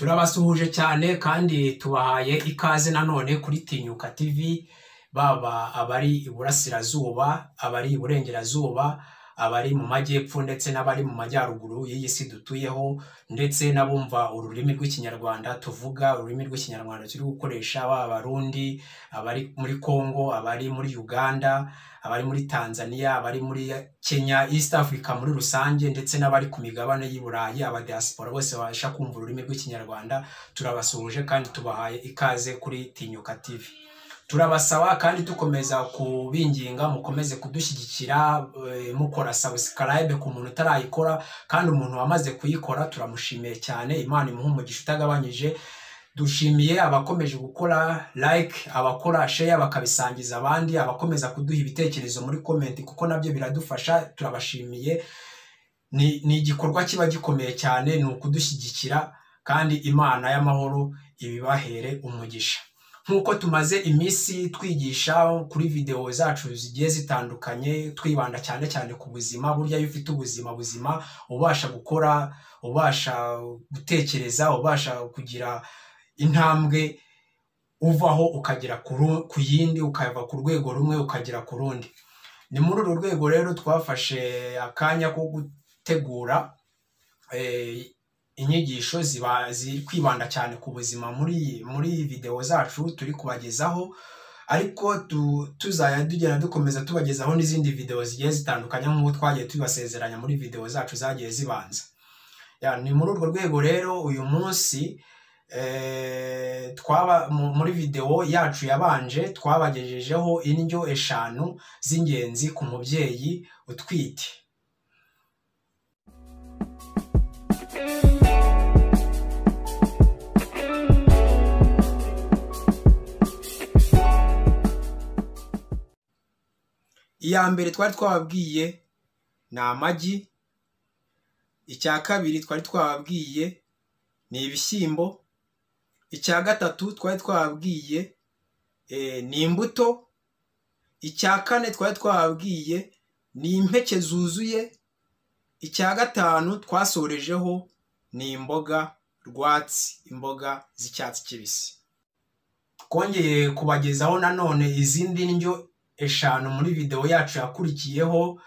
turabasuhuje cyane kandi tubahaye ikaze nanone kuri Tinyuka TV, baba abari iburasirazuba, abari iburengerazuba, abari mu majyepfo ndetse n'abari mu majyaruguru y'iyi si dutuyeho, ndetse n'abumva ururimi rw'ikinyarwanda tuvuga, ururimi rw'ikinyarwanda turi gukoresha, abarundi, abari muri Congo, abari muri Uganda, abari muri Tanzania, abari muri Kenya, East Africa muri rusange, ndetse n'abari ku migabane y'i Burayi, abadiaspora bose babasha kumva ururimi rw'ikinyarwanda. Turabasuhuje kandi tubahaye ikaze kuri Tinyuka TV. Turabasaba kandi dukomeza kubinginga mukomeze kudushyigikira, mukora subscribe ku muntu utarayikora, kandi umuntu wamaze kuyikora turamushimiye cyane, Imana imuhe umugisha utagabanyije. Dushimiye abakomeje gukora like, abakora share bakabisangiza abandi, abakomeza kuduha ibitekerezo muri comment kuko nabyo biradufasha, turabashimiye. Ni igikorwa kiba gikomeye cyane, ni ukudushyigikira, kandi Imana y'amahoro ibibahere umugisha. Nkuko tumaze iminsi twigisha kuri video zacu zigiye zitandukanye, twibanda cyane cyane ku buzima. Burya iyo ufite ubuzima ubasha gukora, ubasha gutekereza, ubasha kugira intambwe uvaho ukagera ku yindi, ukava ku rwego rumwe ukagera ku rundi. Ni muri uru rwego rero twafashe akanya ko gutegura inyigisho ziri kwibanda cyane ku buzima muri video zacu turi kubagezaho, ariko tuzajya tugenda dukomeza tubagezaho n'izindi video zigiye zitandukanye nk'uko twagiye tubasezeranya muri video zacu zagiye zibanza. Ni muri urwo rwego rero uyu munsi muri video yacu yabanje twabagejejeho indyo 5 z'ingenzi ku mubyeyi utwite. Iya mbere twari twababwiye ni amagi, icya kabiri twari twababwiye ni ibishyimbo, icya gatatu twari twababwiye ni imbuto, icya kane twari twababwiye ni impeke zuzuye, icya gatanu twasorejeho ni imboga rwatsi, imboga z'icyatsi kibisi. Twongeye kubagezaho nanone izindi ndyo 5 muri video yacu yakurikiyeho,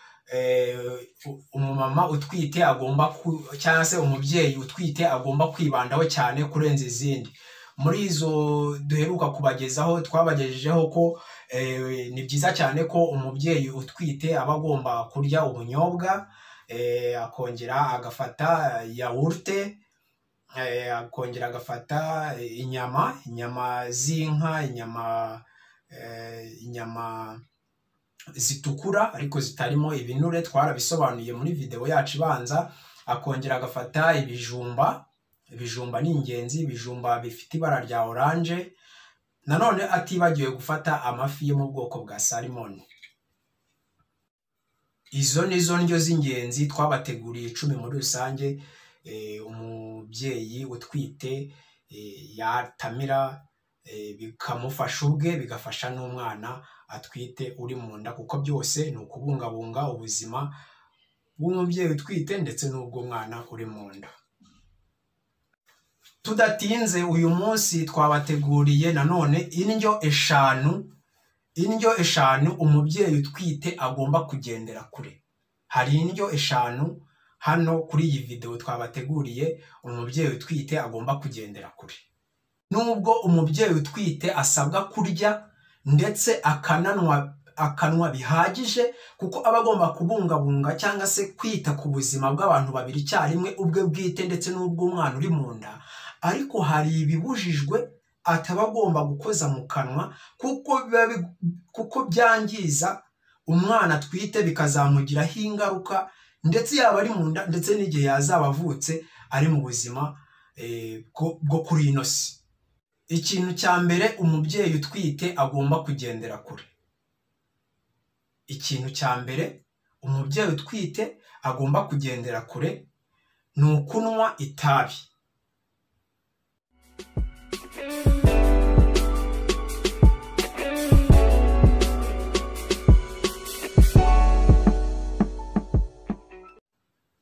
umumama utwite agomba cyangwa se umubyeyi utwite agomba kwibandaho cyane kurenza izindi. Muri izo duheruka kubagezaho twabagejejeho ko ni byiza cyane ko umubyeyi utwite aba agomba kurya ubunyobwa, akongera agafata yawurute, akongera agafata inyama z'inka, inyama zitukura ariko zitarimo ibinure, twarabisobanuye muri video yacu ibanza. Akongera agafata ibijumba ni ingenzi, ibijumba bifite ibara rya orange, nanone atibagiwe gufata amafi yo mu bwoko bwa salmon. Izo nizo ndyo z'ingenzi twabateguriye 10 muri rusange umubyeyi utwite yatamira, bikamufasha ubwe, bigafasha n'umwana atwite uri mu nda, kuko byose ni ukubungabunga ubuzima bw'umubyeyi utwite ndetse n'ubw'umwana uri mu nda. Tudatinze uyu munsi twabateguriye nanone indyo 5 umubyeyi utwite agomba kugendera kure. Hari indyo 5 hano kuri iyi video twabateguriye umubyeyi utwite agomba kugendera kure. Nubwo umubyeyi utwite asabwa kurya ndetse akanwa bihagije, kuko aba agomba kubungabunga cyangwa se kwita ku buzima bw'abantu babiri icyarimwe, ubwe bwite ndetse n'ubw'umwana uri mu nda, ariko hari ibibujijwe ataba agomba gukoza mu kanwa kuko byangiza umwana atwite, bikazamugiraho ingaruka, ndetse yaba ari mu nda ndetse n'igihe yazaba avutse ari mu buzima bwo kuri ino si. Ikintu cya mbere umubyeyi utwite agomba kugendera kure. Ikintu cya mbere umubyeyi utwite agomba kugendera kure ni ukunywa itabi.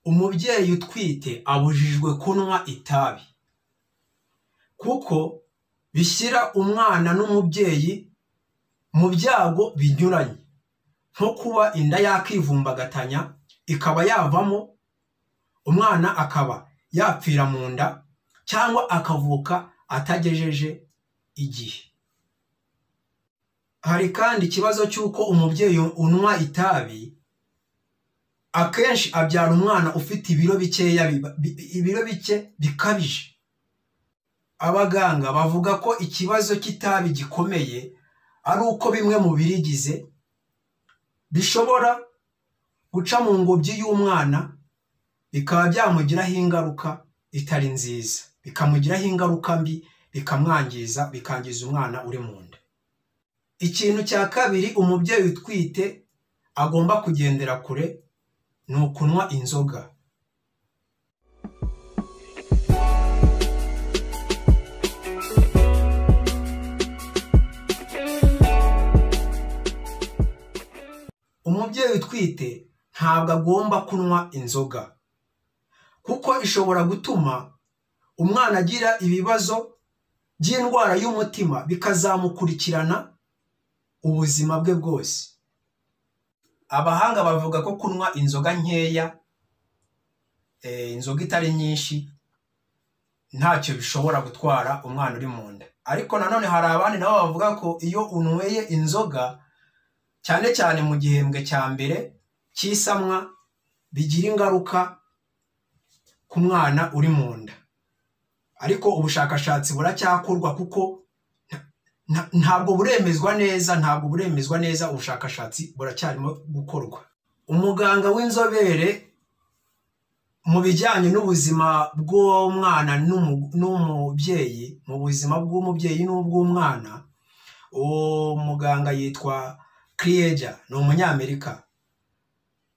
Umubyeyi utwite abujijwe kunywa itabi. kuko bishyira umwana n'umubyeyi mu byago binyuranye, nko kuba inda yakivumbagatanya ikaba yavamo, umwana akaba yapfira mu nda cyangwa akavuka atagejeje igihe. Hari kandi ikibazo cy'uko umubyeyi unywa itabi akenshi abyara umwana ufite ibiro bike bikabije. Abaganga bavuga ko ikibazo cy'itabi gikomeye ari uko bimwe mu birigize bishobora guca mu ngobyi y'umwana bikaba byamugiraho ingaruka itari nziza, bikamugiraho ingaruka mbi, bikamwangiza, bikangiza umwana uri mu nda. Ikintu cya kabiri umubyeyi utwite agomba kugendera kure ni ukunywa inzoga. Umubyeyi utwite ntabwo agomba kunywa inzoga kuko ishobora gutuma umwana agira ibibazo by'indwara y'umutima bikazamukurikirana ubuzima bwe bwose. Abahanga bavuga ko kunywa inzoga nkeya, inzoga itari nyinshi, ntacyo bishobora gutwara umwana uri mu nda. Ariko nanone hari abandi nabo bavuga ko iyo unyweye inzoga cyane cyane mu gihembwe cya mbere cy'isamwa bigira ingaruka ku mwana uri mu nda. Ariko ubushakashatsi buracyakorwa kuko ntabwo buremezwa neza, ubushakashatsi buracyarimo gukorwa. Umuganga w'inzobere mu bijyanye n'ubuzima bw'umwana n'umubyeyi, mu buzima bw'umubyeyi n'ubw'umwana, uwo muganga yitwa Kure, ni umunyamerika.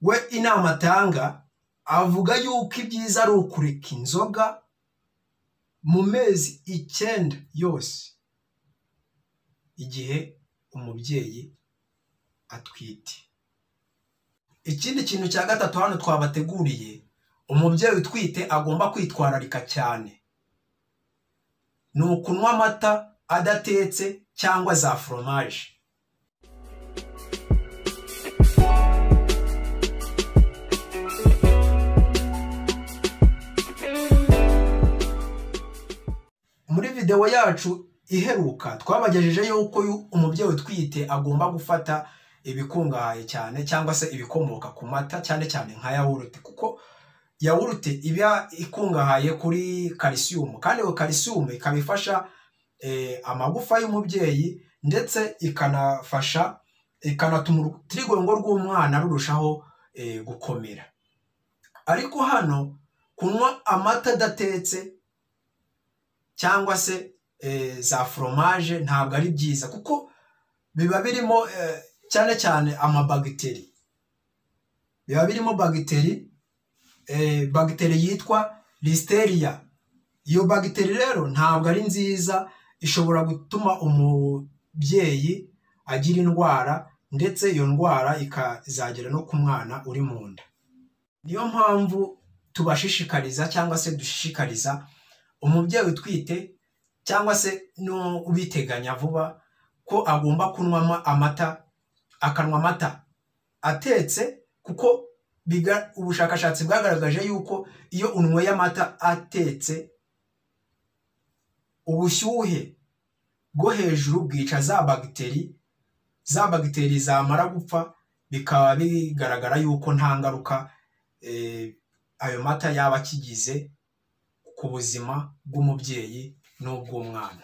We inama atanga avuga yuko ibyiza ari ukureka inzoga mu mezi 9 yose igihe umubyeyi atwite. Ikindi kintu cya gatatu hano twabateguriye umubyeyi utwite agomba kwitwararika cyane ni ukunywa amata adatetse cyangwa za foromaje. Muri video yacu iheruka twabagejeje yuko umubyeyi utwite agomba gufata ibikungahaye cyane cyangwa se ibikomoka ku mata, cyane cyane nka yawurute, kuko yawurute iba ikungahaye kuri calcium, kandi iyo calcium ikabifasha amagufa y'umubyeyi ndetse ikanatuma urutirigongo rw'umwana rurushaho gukomera. Ariko hano kunywa amata adatetse cyangwa se za foromaje ntabwo ari byiza kuko biba birimo cyane cyane amabagiteri. Biba birimo bagiteri yitwa listeria. Iyo bagiteri rero ntabwo ari nziza, ishobora gutuma umubyeyi agira indwara ndetse iyo ndwara ikazagera no ku mwana uri mu nda. Niyo mpamvu tubashishikariza cyangwa se dushishikariza umubyeyi utwite cyangwa se n'ubiteganya vuba ko agomba kunywa amata, akanywa amata atetse, kuko ubushakashatsi bwagaragaje yuko iyo unyweye amata atetse ubushyuhe bwo hejuru bwica za bagiteri zamara gupfa, bikaba bigaragara yuko nta ngaruka ayo mata yaba akigize ku buzima bw'umubyeyi n'ubw'umwana.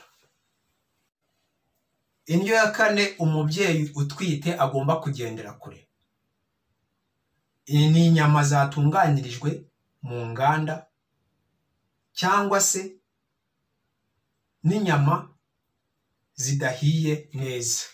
Indyo ya kane umubyeyi utwite agomba kugendera kure ni inyama zatunganirijwe mu nganda cyangwa se n'inyama zidahiye neza.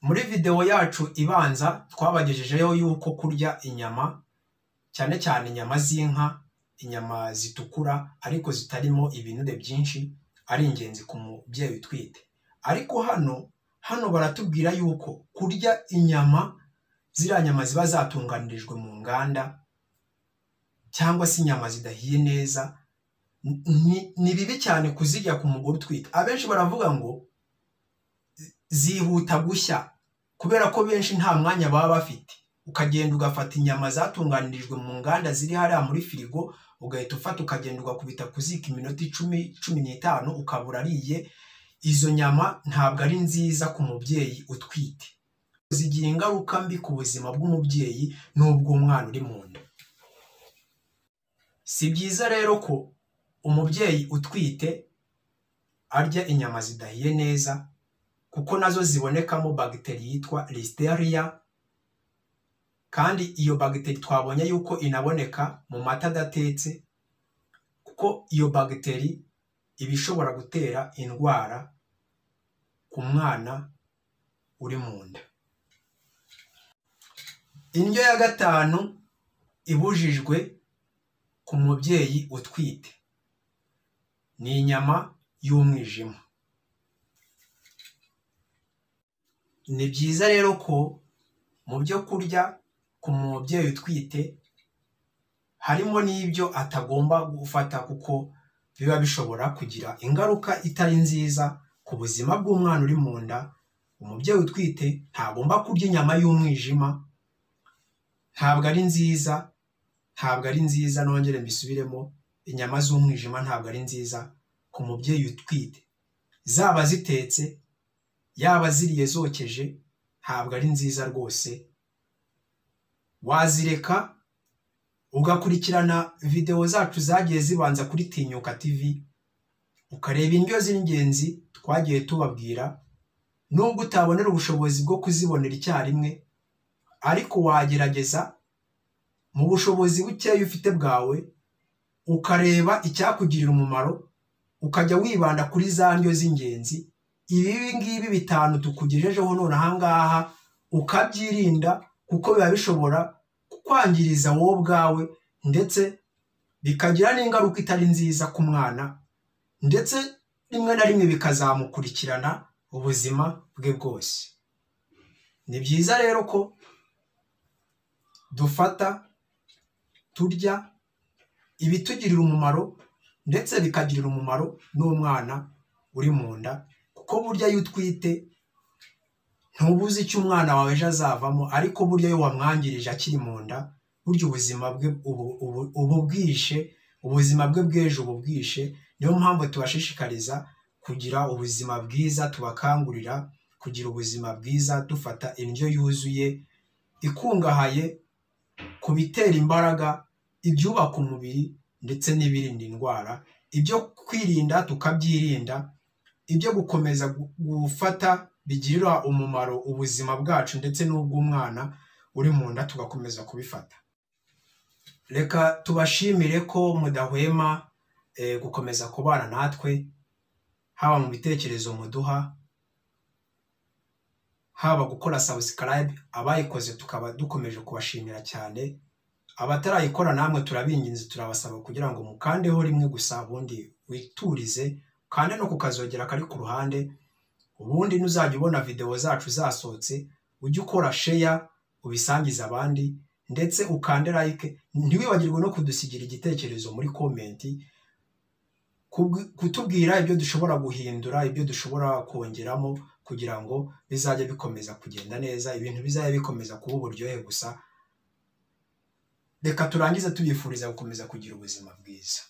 Muri video yacu ibanza twabagejejeho yuko kurya inyama, cyane cyane inyama z'inka, inyama zitukura ariko zitarimo ibinure byinshi, ari ingenzi ku mubyeyi utwite. Ariko hano hano baratubwira yuko kurya inyama, ziriya nyama ziba zatunganirijwe mu nganda cyangwa se inyama zidahiye neza, ni bibi cyane kuzirya ku mugore utwite. Abenshi baravuga ngo zihuta gushya kubera ko benshi nta mwanya baba bafite. Ukagenda ugafata inyama zatunganirijwe mu nganda ziri hariya muri firigo, ugahita ufata ukagenda ugakubita ku ziko iminota 10-15 ukabura ariye. Izo nyama ntabwo ari nziza ku mubyeyi utwite, zigira ingaruka mbi ku buzima bw'umubyeyi n'ubw'umwana uri mu nda. Si byiza rero ko umubyeyi utwite arya inyama zidahiye neza, kuko nazo zibonekamo bagiteri yitwa Listeria, kandi iyo bagiteri twabonye yuko inaboneka mu mata adatetse, kuko iyo bagiteri iba ishobora gutera indwara ku mwana uri mu nda. Indyo ya 5 ibujijwe ku mubyeyi utwite ni inyama y'umwijima. Ni byiza rero ko mu byo kurya ku mubyeyi utwite harimo n'ibyo atagomba gufata, kuko biba bishobora kugira ingaruka itari nziza ku buzima bw'umwana uri mu nda. Umubyeyi utwite ntagomba kurya inyama y'umwijima, ntabwo ari nziza, ntabwo ari nziza. Nongere mbisubiremo, inyama z'umwijima ntabwo ari nziza ku mubyeyi utwite, zaba zitetse yaba ziriye zokeje, ntabwo ari nziza rwose. Wazireka ugakurikirana video zacu zagiye zibanza kuri Tinyuka TV, ukareba indyo z'ingenzi twagiye tubabwira. Nubwo utabonera ubushobozi bwo kuzibonera icyarimwe, ariko wagerageza mu bushobozi bukeya ufite bwawe ukareba icyakugirira umumaro, ukajya wibanda kuri za ndyo z'ingenzi. Ibi ngibi 5 tukugejejeho none ahangaha ukabyirinda, kuko biba bishobora kukwangiriza wowe ubwawe, ndetse bikagira n'ingaruka itari nziza ku mwana, ndetse rimwe na rimwe bikazamukurikirana ubuzima bwe bwose. Ni byiza rero ko dufata turya ibitugirira umumaro, ndetse bikagirira umumaro n'umwana uri mu nda, kuko burya iyo utwite ntubuzi icyo umwana wawe ejo azavamo, ariko burya iyo wamwangirije akiri mu nda, burya ubuzima bwe ubu bwishe, ubuzima bwe bw'ejo ubu bwishe. Niyo mpamvu tubashishikariza kugira ubuzima bwiza, tubakangurira kugira ubuzima bwiza, dufata indyo yuzuye ikungahaye ku bitera imbaraga, ibyubaka umubiri ndetse n'ibirinda indwara. Ibyo kwirinda tukabyirinda, ibyo gukomeza gufata bigirira umumaro ubuzima bwacu ndetse n'ubw'umwana uri mu nda tugakomeza kubifata. Reka tubashimire ko mudahwema gukomeza kubana natwe, haba mu bitekerezo muduha, haba gukora subscribe. Abayikoze tukaba dukomeje kubashimira cyane, abatarayikora namwe turabinginze, turabasaba kugira ngo mukandeho rimwe gusa, ubundi witurize, kandi no kukazogera kari ku ruhande, ubundi nuzajya ubona video zacu zasohotse ujye ukora share ubisangiza abandi, ndetse ukande like. Ntiwibagirwe no kudusigira igitekerezo muri comment, kutubwira ibyo dushobora guhindura, ibyo dushobora kongeramo, kugira ngo bizajye bikomeza kugenda neza, ibintu bizajye bikomeza kuba uburyohe gusa. Reka turangize tubifuriza gukomeza kugira ubuzima bwiza.